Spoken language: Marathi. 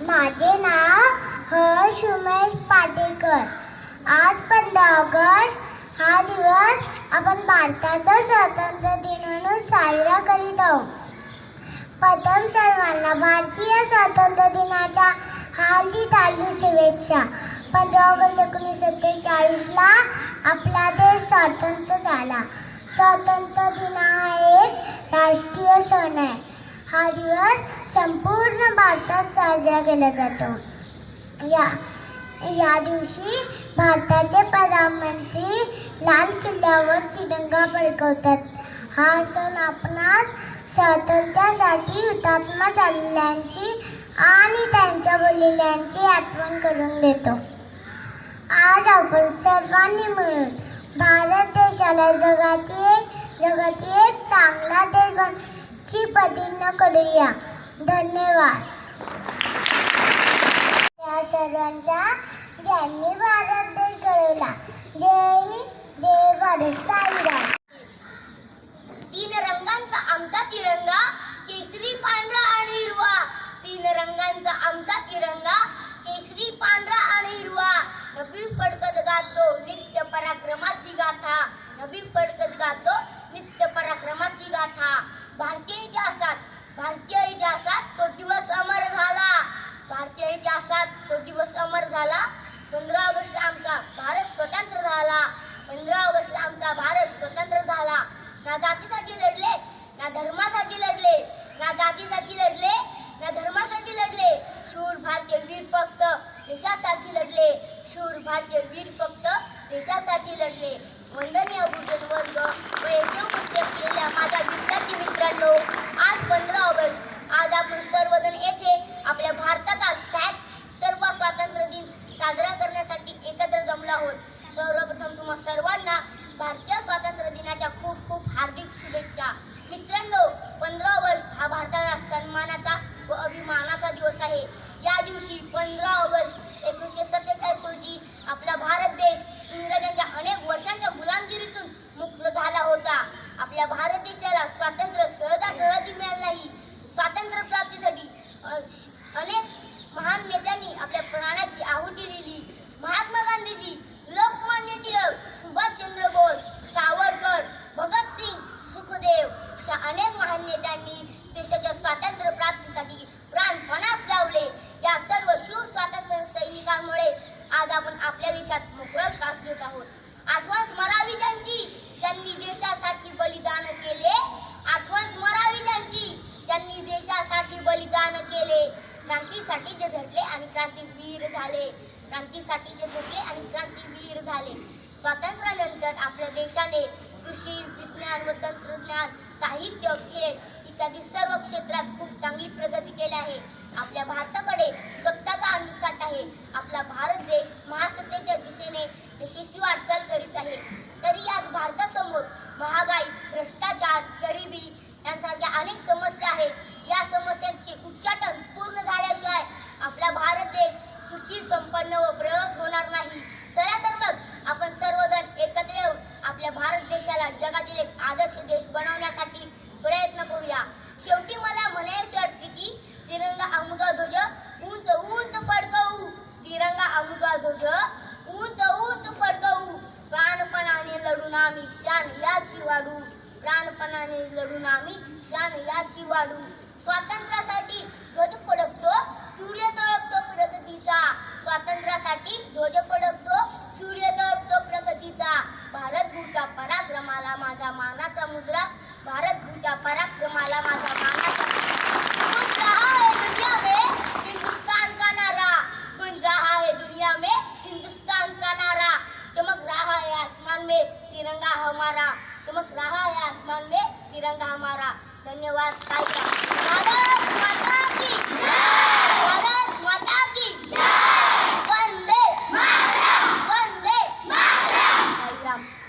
माझे नाव हर्ष उमेश पाटेकर. आज 15 ऑगस्ट हा दिवस आपण भारताचा स्वातंत्र्य दिन म्हणून साजरा करीत आहोत. प्रथम सर्वांना भारतीय स्वातंत्र्य दिनाच्या हार्दिक शुभेच्छा. 15 ऑगस्ट 1947 ला आपला देश स्वतंत्र झाला. स्वातंत्र्य दिन हा एक राष्ट्रीय सण आहे. हा दिवस संपूर्ण भारतात साजरा केला जातो. या दिवशी भारताचे प्रधानमंत्री लाल किल्ल्यावर तिरंगा फडकवतात. हा सण आपणास स्वातंत्र्यासाठी हुतात्मा झालेल्यांची आणि त्यांच्या वडिलांची आठवण करून देतो. आज आपण सर्वांनी मिळून भारत देशाला जगात एक चांगला देश बनवण्याची प्रतिज्ञा करूया. धन्यवाद. त्या सर्वांचा ज्यांनी भारत देश घडवला. जय हिंद, जय भारत. साईराम. तीन रंगांचा आमचा तिरंगा, केशरी, पांढरा आणि हिरवा. तीन रंगांचा आमचा तिरंगा, केशरी, पांढरा आणि हिरवा. नभी फडकत गातो नित्य पराक्रमाची गाथा. नभी फडकत गातो नित्य पराक्रमाची गाथा. भारतीय इतिहासात तो दिवस अमर झाला. भारतीय इतिहासात तो दिवस अमर झाला. 15 ऑगस्टला आमचा भारत स्वतंत्र झाला. 15 ऑगस्टला आमचा भारत स्वतंत्र झाला. ना जातीसाठी लढले, ना धर्मासाठी लढले, ना जातीसाठी लढले, ना धर्मासाठी लढले. शूर भारतीय वीर फक्त देशासाठी लढले. शूर भारतीय वीर फक्त देशासाठी लढले. वंदनीय गुरुजन वर्ग व येथे उपस्थित असलेल्या माझ्या विद्यार्थी मित्रांनो, आज 15 ऑगस्ट आज आपण सर्वजण येथे आपल्या भारताचा 76वा स्वातंत्र्य दिन साजरा करण्यासाठी एकत्र जमलो आहोत. सर्वप्रथम तुम्हा सर्वांना भारतीय स्वातंत्र्य दिनाच्या खूप खूप हार्दिक शुभेच्छा. मित्रांनो, 15 ऑगस्ट हा भारताचा सन्मानाचा व अभिमानाचा दिवस आहे. या दिवशी 15 ऑगस्ट 1947 रोजी आपला भारत देश इंग्रजांच्या अनेक वर्षांच्या गुलामगिरीतून मुक्त झाला होता. आपल्या भारत देशाला स्वातंत्र्य सहजासहजी मिळाले नाही. स्वातंत्र्य प्राप्तीसाठी अनेक महान नेत्यांनी आपल्या प्राणाची आहुती दिली. महात्मा गांधीजी, लोकमान्य टिळक, सुभाषचंद्र बोस, सावरकर, भगतसिंग, सुखदेव अशा अनेक महान नेत्यांनी देशाच्या स्वातंत्र्य प्राप्तीसाठी प्राणपणास लावले. या सर्व शूर स्वातंत्र्य सैनिकांमुळे आज आपण आपल्या देशात मोकळा श्वास घेत आहोत. आठवण स्मरावी ज्यांनी देशासाठी बलिदान केले. आठवण स्मरावी ज्यांनी देशासाठी बलिदान केले. क्रांतीसाठी जे झटले आणि क्रांतीवीर झाले. क्रांतीसाठी जे झटले आणि क्रांतीवीर झाले. स्वातंत्र्यानंतर आपल्या देशाने कृषी, विज्ञान व तंत्रज्ञान, साहित्य, खेळ इत्यादी सर्व क्षेत्रात खूप चांगली प्रगती केली आहे. आपल्या भारताकडे स्वतःचा अमृतसाठ आहे. आपला भारत देश महासत्तेच्या दिशेने यशस्वी वाटचाल करीत आहे. तरी आज भारतासमोर महागाई, भ्रष्टाचार, गरिबी यांसारख्या अनेक समस्या आहेत. या समस्यांचे उच्चाटन पूर्ण झाल्याशिवाय आपला भारत देश सुखी, संपन्न व प्रगत होणार नाही. चला तर मग आपण सर्वजण एकत्र येऊन आपल्या भारत देशाला जगातील एक आदर्श देश बनवण्यासाठी प्रयत्न करूया. शेवटी मला म्हणायचे वाटते की तिरंगा आमचा ध्वज उंच उंच फडकवू. तिरंगा आमचा ध्वज उंच उंच फडकवू. प्राणपणाने लढून आम्ही शान याची वाढू. प्राणपणाने लढून आम्ही शान याची वाढू. स्वातंत्र्यासाठी ध्वज फडकतो, सूर्य तळपतो प्रगतीचा. स्वातंत्र्यासाठी ध्वज फडकतो, सूर्य तळपतो प्रगतीचा. भारत भूच्या पराक्रमाला माझा मानाचा मुजरा. भारत भूच्या पराक्रमाला माझा मानाचा गुंज रहा है दुनिया में हिंदुस्तान का नारा. गुंज रहा है दुनिया में हिंदुस्तान का नारा. चमक रहा है आसमान में तिरंगा हमारा. चमक रहा है आसमान में तिरंगा हमारा. धन्यवाद. भारत माता की जय.